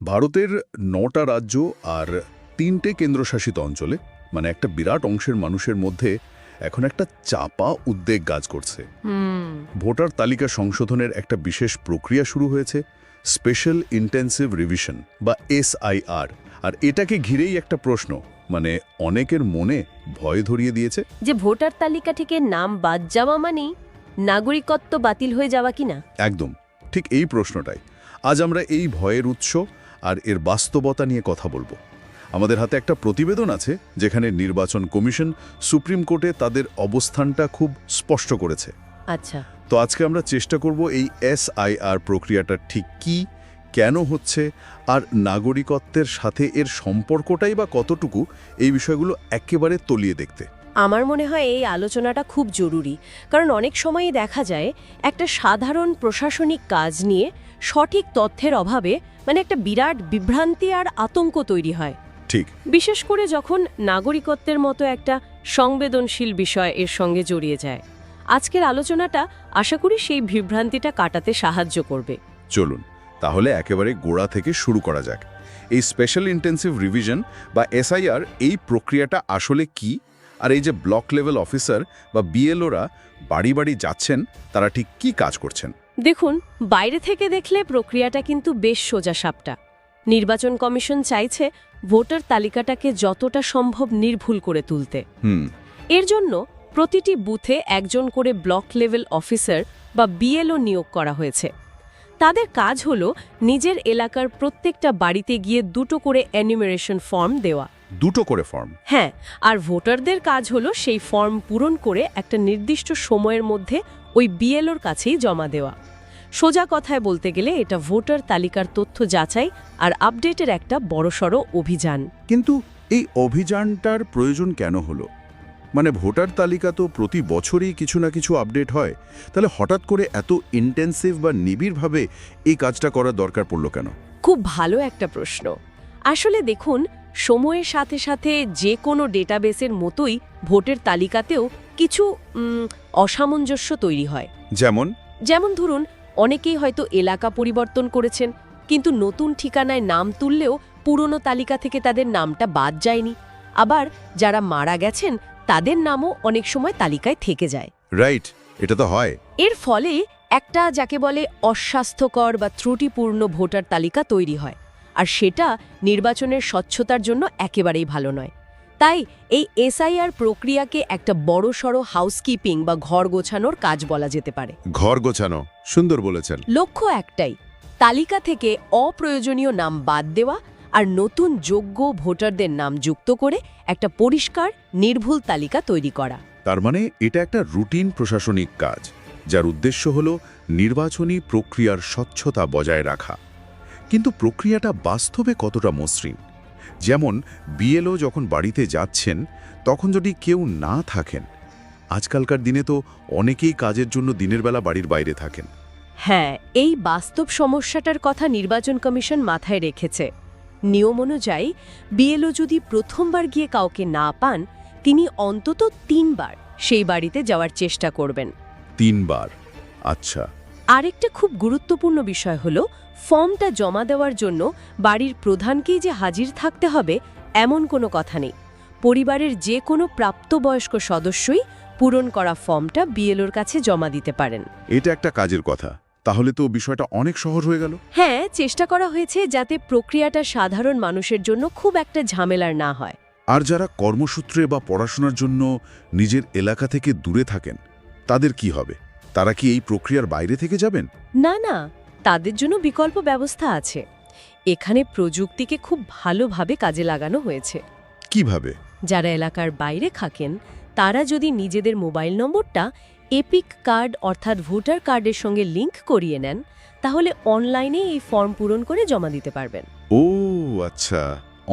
ভারতের ৯টা রাজ্য আর ৩টে কেন্দ্রশাসিত অঞ্চলে মানে একটা বিরাট অংশের মানুষের মধ্যে এখন একটা চাপা উদ্বেগ কাজ করছে। ভোটার তালিকা সংশোধনের একটা বিশেষ প্রক্রিয়া শুরু হয়েছে, স্পেশাল ইন্টেন্সিভ রিভিশন বা SIR, আর এটাকে ঘিরেই একটা প্রশ্ন মানে অনেকের মনে ভয় ধরিয়ে দিয়েছে যে ভোটার তালিকা থেকে নাম বাদ যাওয়া মানেই নাগরিকত্ব বাতিল হয়ে যাওয়া কিনা। একদম ঠিক এই প্রশ্নটাই আজ আমরা এই ভয়ের উৎস আর এর বাস্তবতা নিয়ে কথা বলবো। আমাদের হাতে একটা প্রতিবেদন আছে যেখানে নির্বাচন কমিশন সুপ্রিম কোর্টে তাদের অবস্থানটা খুব স্পষ্ট করেছে। আচ্ছা, তো আজকে আমরা চেষ্টা করব এই SIR প্রক্রিয়াটা ঠিক কি, কেন হচ্ছে, আর নাগরিকত্বের সাথে এর সম্পর্কটাই বা কতটুকু, এই বিষয়গুলো একেবারে তলিয়ে দেখতে। আমার মনে হয় এই আলোচনাটা খুব জরুরি, কারণ অনেক সময়ই দেখা যায় একটা সাধারণ প্রশাসনিক কাজ নিয়ে সঠিক তথ্যের অভাবে মানে একটা বিরাট বিভ্রান্তি আর আতঙ্ক তৈরি হয়। ঠিক, বিশেষ করে যখন নাগরিকত্বের মতো একটা সংবেদনশীল বিষয় এর সঙ্গে জড়িয়ে যায়। আজকের আলোচনাটা আশা করি সেই বিভ্রান্তিটা কাটাতে সাহায্য করবে। চলুন তাহলে একেবারে গোড়া থেকে শুরু করা যাক। এই স্পেশাল ইন্টেন্সিভ রিভিশন বা SIR এই প্রক্রিয়াটা আসলে কি, আর এই যে ব্লক লেভেল অফিসার বা BLOরা বাড়ি বাড়ি যাচ্ছেন তারা ঠিক কি কাজ করছেন? দেখুন, বাইরে থেকে দেখলে প্রক্রিয়াটা কিন্তু বেশ সোজাসাপটা। নির্বাচন কমিশন চাইছে ভোটার তালিকাটাকে যতটা সম্ভব নির্ভুল করে তুলতে। এর জন্য প্রতিটি বুথে একজন করে ব্লক লেভেল অফিসার বা BLO নিয়োগ করা হয়েছে। তাদের কাজ হলো নিজের এলাকার প্রত্যেকটা বাড়িতে গিয়ে 2টো করে এনিউমারেশন ফর্ম দেওয়া। 2টো করে ফর্ম? হ্যাঁ, আর ভোটারদের কাজ হলো সেই ফর্ম পূরণ করে একটা নির্দিষ্ট সময়ের মধ্যে ওই BLOর কাছেই জমা দেওয়া। সোজা কথায় বলতে গেলে এটা ভোটার তালিকার তথ্য যাচাই আর আপডেটের একটা বড়সড় অভিযান। কিন্তু এই অভিযানটার প্রয়োজন কেন হলো? মানে ভোটার তালিকা তো প্রতি বছরই কিছু না কিছু আপডেট হয়, তাহলে হঠাৎ করে এত ইন্টেন্সিভ বা নিবিড়ভাবে এই কাজটা করার দরকার পড়ল কেন? খুব ভালো একটা প্রশ্ন। আসলে দেখুন, সময়ের সাথে সাথে যে কোনো ডেটাবেসের মতোই ভোটের তালিকাতেও কিছু অসামঞ্জস্য তৈরি হয়। যেমন ধরুন, অনেকেই হয়তো এলাকা পরিবর্তন করেছেন, কিন্তু নতুন ঠিকানায় নাম তুললেও পুরনো তালিকা থেকে তাদের নামটা বাদ যায়নি। আবার যারা মারা গেছেন তাদের নামও অনেক সময় তালিকায় থেকে যায়। রাইট, এটা তো হয়। এর ফলে একটা যাকে বলে অস্বাস্থ্যকর বা ত্রুটিপূর্ণ ভোটার তালিকা তৈরি হয়, আর সেটা নির্বাচনের স্বচ্ছতার জন্য একেবারেই ভালো নয়। তাই এই SIR প্রক্রিয়াকে একটা বড়সড় হাউসকিপিং বা ঘর গোছানোর কাজ বলা যেতে পারে। ঘর গোছানো, সুন্দর বলেছেন। লক্ষ্য একটাই, তালিকা থেকে অপ্রয়োজনীয় নাম বাদ দেওয়া আর নতুন যোগ্য ভোটারদের নাম যুক্ত করে একটা পরিষ্কার নির্ভুল তালিকা তৈরি করা। তার মানে এটা একটা রুটিন প্রশাসনিক কাজ, যার উদ্দেশ্য হল নির্বাচনী প্রক্রিয়ার স্বচ্ছতা বজায় রাখা। কিন্তু প্রক্রিয়াটা বাস্তবে কতটা মসৃণ? যেমন BLO যখন বাড়িতে যাচ্ছেন তখন যদি কেউ না থাকেন, আজকালকার দিনে তো অনেকেই কাজের জন্য দিনের বেলা বাড়ির বাইরে থাকেন। হ্যাঁ, এই বাস্তব সমস্যাটার কথা নির্বাচন কমিশন মাথায় রেখেছে। নিয়ম অনুযায়ী BLO যদি প্রথমবার গিয়ে কাউকে না পান, তিনি অন্তত 3 বার সেই বাড়িতে যাওয়ার চেষ্টা করবেন। 3 বার? আচ্ছা। আরেকটা খুব গুরুত্বপূর্ণ বিষয় হলো, ফর্মটা জমা দেওয়ার জন্য বাড়ির প্রধানকেই যে হাজির থাকতে হবে এমন কোনো কথা নেই। পরিবারের যে কোনো প্রাপ্তবয়স্ক সদস্যই পূরণ করা ফর্মটা BLOর কাছে জমা দিতে পারেন। এটা একটা কাজের কথা। তাহলে তো বিষয়টা অনেক সহজ হয়ে গেল। হ্যাঁ, চেষ্টা করা হয়েছে যাতে প্রক্রিয়াটা সাধারণ মানুষের জন্য খুব একটা ঝামেলার না হয়। আর যারা কর্মসূত্রে বা পড়াশোনার জন্য নিজের এলাকা থেকে দূরে থাকেন, তাদের কি হবে? তারা কি এই প্রক্রিয়ার বাইরে থেকে যাবেন? না, তাদের জন্য বিকল্প ব্যবস্থা আছে। এখানে প্রযুক্তিকে খুব ভালোভাবে কাজে লাগানো হয়েছে। কিভাবে? যারা এলাকার বাইরে থাকেন তারা যদি নিজেদের মোবাইল নম্বরটা এপিক কার্ড অর্থাৎ ভোটার কার্ডের সঙ্গে লিংক করিয়ে নেন, তাহলে অনলাইনে এই ফর্ম পূরণ করে জমা দিতে পারবেন। ও আচ্ছা,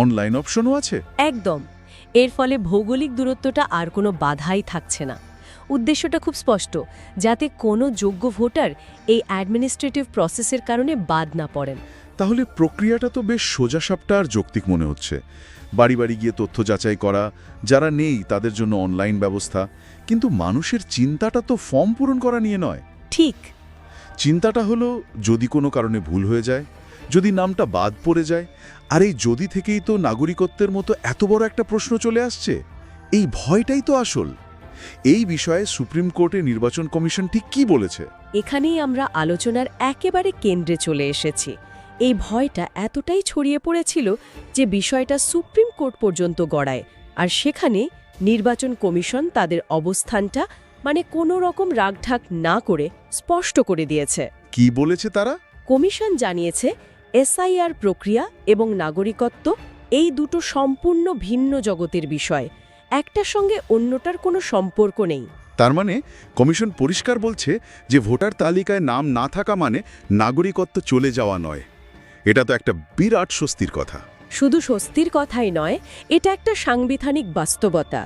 অনলাইন অপশনও আছে? একদম। এর ফলে ভৌগোলিক দূরত্বটা আর কোনো বাধাই থাকছে না। উদ্দেশ্যটা খুব স্পষ্ট, যাতে কোনো যোগ্য ভোটার এই অ্যাডমিনিস্ট্রেটিভ প্রসেসের কারণে বাদ না পড়েন। তাহলে প্রক্রিয়াটা তো বেশ সোজাসাপটা আর যৌক্তিক মনে হচ্ছে। বাড়ি বাড়ি গিয়ে তথ্য যাচাই করা, যারা নেই তাদের জন্য অনলাইন ব্যবস্থা। কিন্তু মানুষের চিন্তাটা তো ফর্ম পূরণ করা নিয়ে নয়। ঠিক। চিন্তাটা হলো যদি কোনো কারণে ভুল হয়ে যায়, যদি নামটা বাদ পড়ে যায়, আর এই যদি থেকেই তো নাগরিকত্বের মতো এত বড় একটা প্রশ্ন চলে আসছে। এই ভয়টাই তো আসল। এই বিষয়ে সুপ্রিম কোর্টের নির্বাচন কমিশন ঠিক কি বলেছে? এখানেই আমরা আলোচনার একেবারে কেন্দ্রে চলে এসেছি। এই ভয়টা এতটাই ছড়িয়ে পড়েছিল যে বিষয়টা সুপ্রিম কোর্ট পর্যন্ত গড়ায়, আর সেখানে নির্বাচন কমিশন তাদের অবস্থানটা কোনো রকম রাগঢাক না করে স্পষ্ট করে দিয়েছে। কি বলেছে তারা? কমিশন জানিয়েছে এসআইআর প্রক্রিয়া এবং নাগরিকত্ব এই দুটো সম্পূর্ণ ভিন্ন জগতের বিষয়, একটার সঙ্গে অন্যটার কোনো সম্পর্ক নেই। তার মানে কমিশন পরিষ্কার বলছে যে ভোটার তালিকায় নাম না থাকা মানে নাগরিকত্ব চলে যাওয়া নয়। এটা তো একটা বিরাট স্বস্তির কথা। শুধু স্বস্তির কথাই নয়, এটা একটা সাংবিধানিক বাস্তবতা।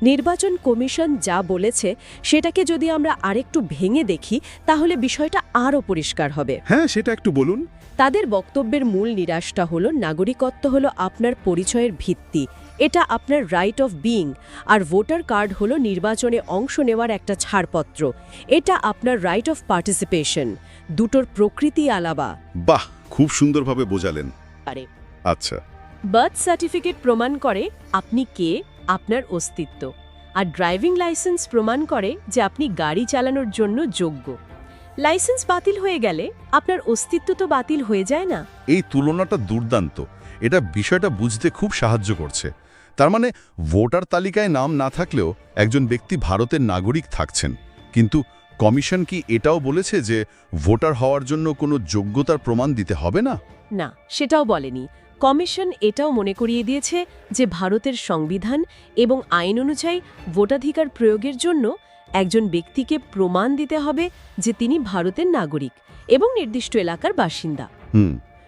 নির্বাচন কমিশন যা বলেছে সেটাকে যদি আমরা আরেকটু ভেঙে দেখি তাহলে বিষয়টা আরও পরিষ্কার হবে। হ্যাঁ, সেটা একটু বলুন। তাদের বক্তব্যের মূল নিরাশটা হলো নাগরিকত্ব হলো আপনার পরিচয়ের ভিত্তি, এটা আপনার রাইট অফ বিইং, আর ভোটার কার্ড হলো নির্বাচনে অংশ নেওয়ার একটা ছাড়পত্র, এটা আপনার রাইট অফ পার্টিসিপেশন। দুটোর প্রকৃতি আলাদা। বাহ, খুব সুন্দরভাবে বোঝালেন। আচ্ছা, বার্থ সার্টিফিকেট প্রমাণ করে আপনি কে, আপনার অস্তিত্ব, আর ড্রাইভিং লাইসেন্স প্রমাণ করে যে আপনি গাড়ি চালানোর জন্য যোগ্য। লাইসেন্স বাতিল হয়ে গেলে আপনার অস্তিত্ব তো বাতিল হয়ে যায় না? এই তুলনাটা দুর্দান্ত। এটা বিষয়টা বুঝতে খুব সাহায্য করছে। তার মানে ভোটার তালিকায় নাম না থাকলেও একজন ব্যক্তি ভারতের নাগরিক থাকছেন, কিন্তু কমিশন কি এটাও বলেছে যে ভোটার হওয়ার জন্য কোনো যোগ্যতার প্রমাণ দিতে হবে না? না, সেটাও বলেনি। কমিশন এটাও মনে করিয়ে দিয়েছে যে ভারতের সংবিধান এবং আইন অনুযায়ী ভোটাধিকার প্রয়োগের জন্য একজন ব্যক্তিকে প্রমাণ দিতে হবে যে তিনি ভারতের নাগরিক এবং নির্দিষ্ট এলাকার বাসিন্দা।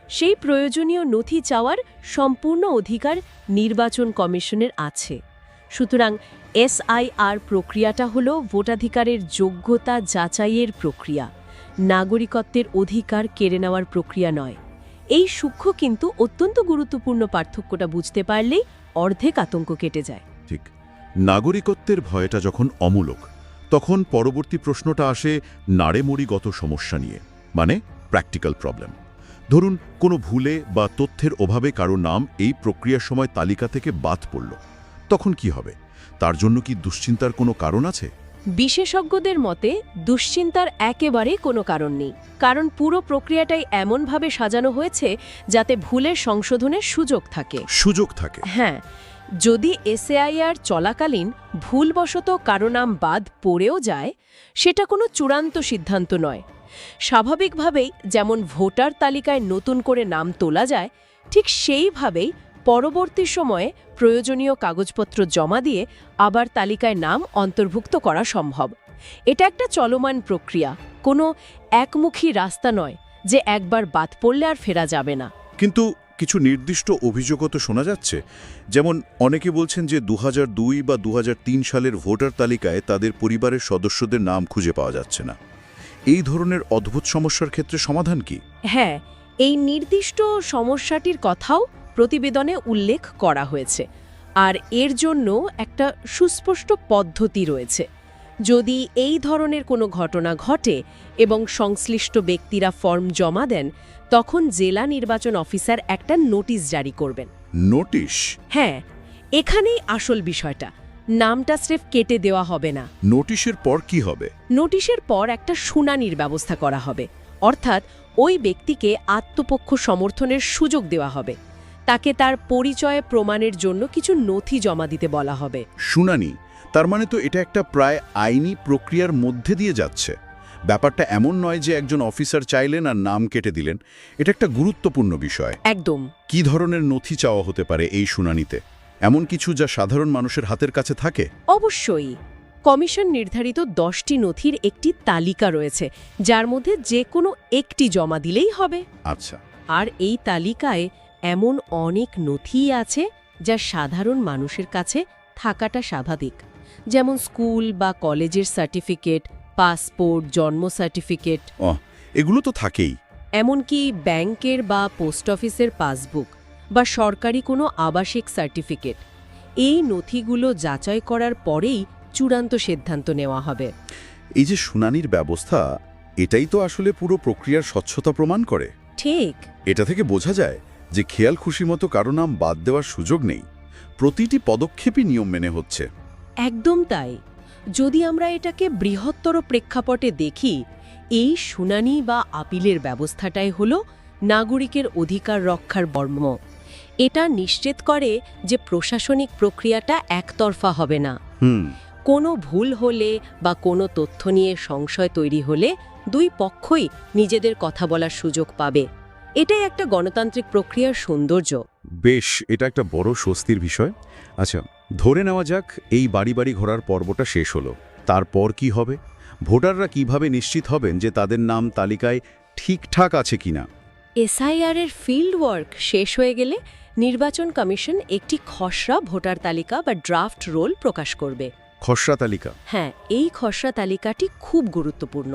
সেই প্রয়োজনীয় নথি চাওয়ার সম্পূর্ণ অধিকার নির্বাচন কমিশনের আছে। সুতরাং এসআইআর প্রক্রিয়াটা হল ভোটাধিকারের যোগ্যতা যাচাইয়ের প্রক্রিয়া, নাগরিকত্বের অধিকার কেড়ে নেওয়ার প্রক্রিয়া নয়। এই সূক্ষ্ম কিন্তু অত্যন্ত গুরুত্বপূর্ণ পার্থক্যটা বুঝতে পারলেই অর্ধেক আতঙ্ক কেটে যায়। ঠিক। নাগরিকত্বের ভয়টা যখন অমূলক, তখন পরবর্তী প্রশ্নটা আসে নাড়েমড়িগত সমস্যা নিয়ে, মানে প্র্যাকটিক্যাল প্রবলেম। ধরুন কোনো ভুলে বা তথ্যের অভাবে কারো নাম এই প্রক্রিয়ার সময় তালিকা থেকে বাদ পড়ল, তখন কি হবে? তার জন্য কি দুশ্চিন্তার কোনো কারণ আছে? বিশেষজ্ঞদের মতে দুশ্চিন্তার একেবারে কোনো কারণ নেই, কারণ পুরো প্রক্রিয়াটাই এমনভাবে সাজানো হয়েছে যাতে ভুলের সংশোধনের সুযোগ থাকে। হ্যাঁ, যদি এসআইআর চলাকালীন ভুলবশত কারো নাম বাদ পড়েও যায়, সেটা কোনো চূড়ান্ত সিদ্ধান্ত নয়। স্বাভাবিকভাবেই যেমন ভোটার তালিকায় নতুন করে নাম তোলা যায়, ঠিক সেইভাবেই পরবর্তী সময়ে প্রয়োজনীয় কাগজপত্র জমা দিয়ে আবার তালিকায় নাম অন্তর্ভুক্ত করা সম্ভব। এটা একটা চলমান প্রক্রিয়া, কোনো একমুখী রাস্তা নয় যে একবার বাদ পড়লে আর ফেরা যাবে না। কিন্তু কিছু নির্দিষ্ট অভিযোগও তো শোনা যাচ্ছে। যেমন অনেকে বলছেন যে 2002 বা 2003 সালের ভোটার তালিকায় তাদের পরিবারের সদস্যদের নাম খুঁজে পাওয়া যাচ্ছে না। এই ধরনের অদ্ভুত সমস্যার ক্ষেত্রে সমাধান কি? হ্যাঁ, এই নির্দিষ্ট সমস্যাটির কথাও প্রতিবেদনে উল্লেখ করা হয়েছে, আর এর জন্য একটা সুস্পষ্ট পদ্ধতি রয়েছে। যদি এই ধরনের কোনো ঘটনা ঘটে এবং সংশ্লিষ্ট ব্যক্তিরা ফর্ম জমা দেন, তখন জেলা নির্বাচন অফিসার একটা নোটিশ জারি করবেন। নোটিশ? হ্যাঁ, এখানেই আসল বিষয়টা। নামটা স্রেফ কেটে দেওয়া হবে না। নোটিশের পর কি হবে? নোটিশের পর একটা শুনানির ব্যবস্থা করা হবে, অর্থাৎ ওই ব্যক্তিকে আত্মপক্ষ সমর্থনের সুযোগ দেওয়া হবে। তাকে তার পরিচয় প্রমাণের জন্য কিছু নথি জমা দিতে বলা হবে। শুনানি? তার মানে তো এটা একটা প্রায় আইনি প্রক্রিয়ার মধ্যে দিয়ে যাচ্ছে। ব্যাপারটা এমন নয় যে একজন অফিসার চাইলেন আর নাম কেটে দিলেন। এটা একটা গুরুত্বপূর্ণ বিষয়। একদম। কি ধরনের নথি চাওয়া হতে পারে এই শুনানিতে? এমন কিছু যা সাধারণ মানুষের হাতের কাছে থাকে? অবশ্যই। কমিশন নির্ধারিত 10টি নথির একটি তালিকা রয়েছে, যার মধ্যে যে কোনো একটি জমা দিলেই হবে। আচ্ছা। আর এই তালিকায় এমন অনেক নথি আছে যা সাধারণ মানুষের কাছে থাকাটা স্বাভাবিক, যেমন স্কুল বা কলেজের সার্টিফিকেট, পাসপোর্ট, জন্ম সার্টিফিকেট। এগুলো তো থাকেই। এমনকি ব্যাংকের বা পোস্ট অফিসের পাসবুক বা সরকারি কোনো আবাসিক সার্টিফিকেট। এই নথিগুলো যাচাই করার পরেই চূড়ান্ত সিদ্ধান্ত নেওয়া হবে। এই যে শুনানির ব্যবস্থা, এটাই তো আসলে পুরো প্রক্রিয়ার স্বচ্ছতা প্রমাণ করে। ঠিক। এটা থেকে বোঝা যায় যে খেয়াল খুশি মতো কারো নাম বাদ দেওয়ার সুযোগ নেই, প্রতিটি পদক্ষেপই নিয়ম মেনে হচ্ছে। একদম তাই। যদি আমরা এটাকে বৃহত্তর প্রেক্ষাপটে দেখি, এই শুনানি বা আপিলের ব্যবস্থাটাই হলো নাগরিকের অধিকার রক্ষার বর্ম। এটা নিশ্চিত করে যে প্রশাসনিক প্রক্রিয়াটা একতরফা হবে না। কোনো ভুল হলে বা কোনো তথ্য নিয়ে সংশয় তৈরি হলে দুই পক্ষই নিজেদের কথা বলার সুযোগ পাবে। এটাই একটা গণতান্ত্রিক প্রক্রিয়ার সৌন্দর্য। বেশ, এটা একটা বড় স্বস্তির বিষয়। আচ্ছা, ধরে নেওয়া যাক এই বাড়ি বাড়ি ঘোরার পর্বটা শেষ হলো, তারপর কি হবে? ভোটাররা কিভাবে নিশ্চিত হবেন যে তাদের নাম তালিকায় ঠিকঠাক আছে কিনা? এসআইআর-এর ফিল্ড ওয়ার্ক শেষ হয়ে গেলে নির্বাচন কমিশন একটি খসড়া ভোটার তালিকা বা ড্রাফট রোল প্রকাশ করবে। খসড়া তালিকা? হ্যাঁ, এই খসড়া তালিকাটি খুব গুরুত্বপূর্ণ।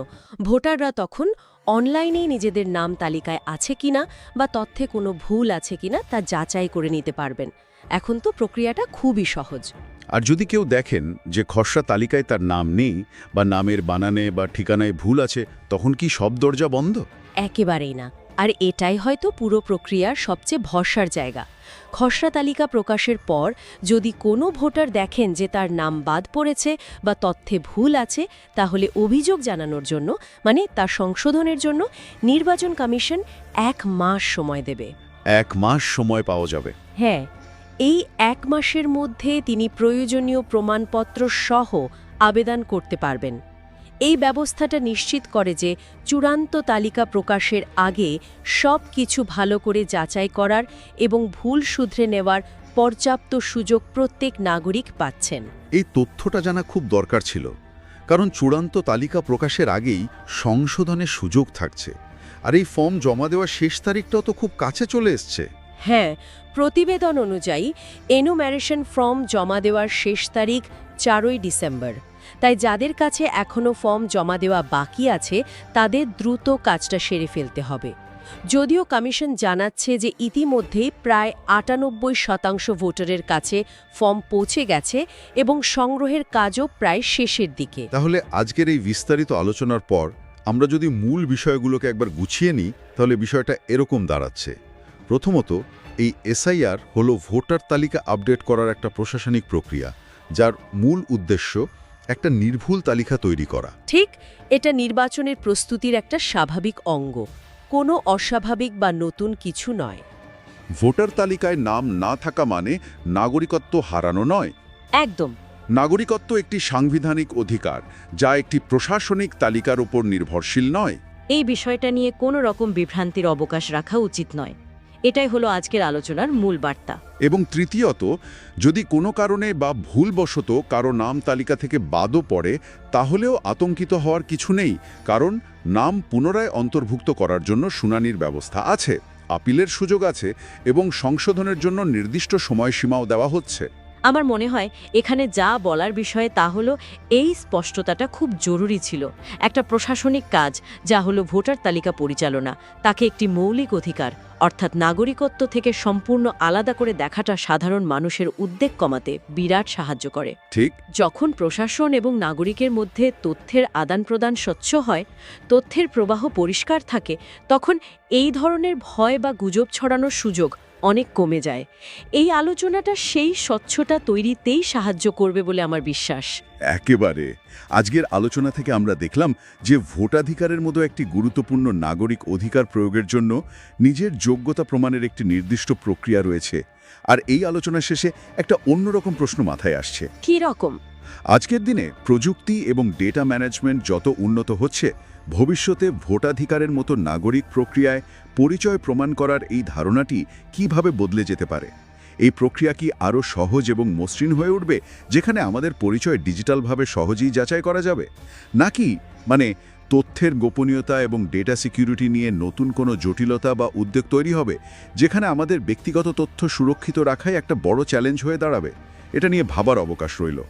ভোটাররা তখন অনলাইনেই নিজেদের নাম তালিকায় আছে কিনা বা তথ্যে কোনো ভুল আছে কিনা তা যাচাই করে নিতে পারবেন। এখন তো প্রক্রিয়াটা খুবই সহজ। আর যদি কেউ দেখেন যে খসড়া তালিকায় তার নাম নেই বা নামের বানানে বা ঠিকানায় ভুল আছে, তখন কি সব দরজা বন্ধ? একেবারেই না। আর এটাই হয়তো পুরো প্রক্রিয়ার সবচেয়ে ভরসার জায়গা। খসড়া তালিকা প্রকাশের পর যদি কোনো ভোটার দেখেন যে তার নাম বাদ পড়েছে বা তথ্যে ভুল আছে, তাহলে অভিযোগ জানানোর জন্য, মানে তার সংশোধনের জন্য নির্বাচন কমিশন 1 মাস সময় দেবে। 1 মাস সময় পাওয়া যাবে? হ্যাঁ, এই 1 মাসের মধ্যে তিনি প্রয়োজনীয় প্রমাণপত্র সহ আবেদন করতে পারবেন। এই ব্যবস্থাটা নিশ্চিত করে যে চূড়ান্ত তালিকা প্রকাশের আগে সব কিছু ভালো করে যাচাই করার এবং ভুল শুধরে নেওয়ার পর্যাপ্ত সুযোগ প্রত্যেক নাগরিক পাচ্ছেন। এই তথ্যটা জানা খুব দরকার ছিল, কারণ চূড়ান্ত তালিকা প্রকাশের আগেই সংশোধনের সুযোগ থাকছে। আর এই ফর্ম জমা দেওয়ার শেষ তারিখটাও তো খুব কাছে চলে এসছে। হ্যাঁ, প্রতিবেদন অনুযায়ী এনুমারেশন ফর্ম জমা দেওয়ার শেষ তারিখ 4ই ডিসেম্বর। তাই যাদের কাছে এখনও ফর্ম জমা দেওয়া বাকি আছে তাদের দ্রুত কাজটা সেরে ফেলতে হবে। যদিও কমিশন জানাচ্ছে যে ইতিমধ্যেই প্রায় 98% ভোটারের কাছে ফর্ম পৌঁছে গেছে এবং সংগ্রহের কাজও প্রায় শেষের দিকে। তাহলে আজকের এই বিস্তারিত আলোচনার পর আমরা যদি মূল বিষয়গুলোকে একবার গুছিয়ে নিই, তাহলে বিষয়টা এরকম দাঁড়াচ্ছে। প্রথমত, এই এসআইআর হলো ভোটার তালিকা আপডেট করার একটা প্রশাসনিক প্রক্রিয়া, যার মূল উদ্দেশ্য একটা নির্ভুল তালিকা তৈরি করা। ঠিক, এটা নির্বাচনের প্রস্তুতির একটা স্বাভাবিক অঙ্গ, কোনো অস্বাভাবিক বা নতুন কিছু নয়। ভোটার তালিকায় নাম না থাকা মানে নাগরিকত্ব হারানো নয়। একদম। নাগরিকত্ব একটি সাংবিধানিক অধিকার, যা একটি প্রশাসনিক তালিকার উপর নির্ভরশীল নয়। এই বিষয়টা নিয়ে কোনো রকম বিভ্রান্তির অবকাশ রাখা উচিত নয়। এটাই হলো আজকের আলোচনার মূল বার্তা। এবং তৃতীয়ত, যদি কোনো কারণে বা ভুলবশত কারো নাম তালিকা থেকে বাদও পড়ে, তাহলেও আতঙ্কিত হওয়ার কিছু নেই, কারণ নাম পুনরায় অন্তর্ভুক্ত করার জন্য শুনানির ব্যবস্থা আছে, আপিলের সুযোগ আছে এবং সংশোধনের জন্য নির্দিষ্ট সময়সীমাও দেওয়া হচ্ছে। আমার মনে হয় এখানে যা বলার বিষয়ে তা হলো এই স্পষ্টতাটা খুব জরুরি ছিল। একটা প্রশাসনিক কাজ যা হলো ভোটার তালিকা পরিচালনা, তাকে একটি মৌলিক অধিকার অর্থাৎ নাগরিকত্ব থেকে সম্পূর্ণ আলাদা করে দেখাটা সাধারণ মানুষের উদ্বেগ কমাতে বিরাট সাহায্য করে। ঠিক, যখন প্রশাসন এবং নাগরিকের মধ্যে তথ্যের আদান-প্রদান স্বচ্ছ হয়, তথ্যের প্রবাহ পরিষ্কার থাকে, তখন এই ধরনের ভয় বা গুজব ছড়ানোর সুযোগ অনেক কমে যায়। এই আলোচনাটা সেই স্বচ্ছতা তৈরিতেই সাহায্য করবে বলে আমার বিশ্বাস। একেবারে। আজকের আলোচনা থেকে আমরা দেখলাম যে ভোটাধিকারের মতো একটি গুরুত্বপূর্ণ নাগরিক অধিকার প্রয়োগের জন্য নিজের যোগ্যতা প্রমাণের একটি নির্দিষ্ট প্রক্রিয়া রয়েছে। আর এই আলোচনা শেষে একটা অন্যরকম প্রশ্ন মাথায় আসছে। কী রকম? আজকের দিনে প্রযুক্তি এবং ডেটা ম্যানেজমেন্ট যত উন্নত হচ্ছে, ভবিষ্যতে ভোটাধিকারের মতো নাগরিক প্রক্রিয়ায় পরিচয় প্রমাণ করার এই ধারণাটি কিভাবে বদলে যেতে পারে? এই প্রক্রিয়া কি আরও সহজ এবং মসৃণ হয়ে উঠবে, যেখানে আমাদের পরিচয় ডিজিটালভাবে সহজেই যাচাই করা যাবে? নাকি তথ্যের গোপনীয়তা এবং ডেটা সিকিউরিটি নিয়ে নতুন কোনো জটিলতা বা উদ্বেগ তৈরি হবে, যেখানে আমাদের ব্যক্তিগত তথ্য সুরক্ষিত রাখাই একটা বড় চ্যালেঞ্জ হয়ে দাঁড়াবে? এটা নিয়ে ভাবার অবকাশ রইল।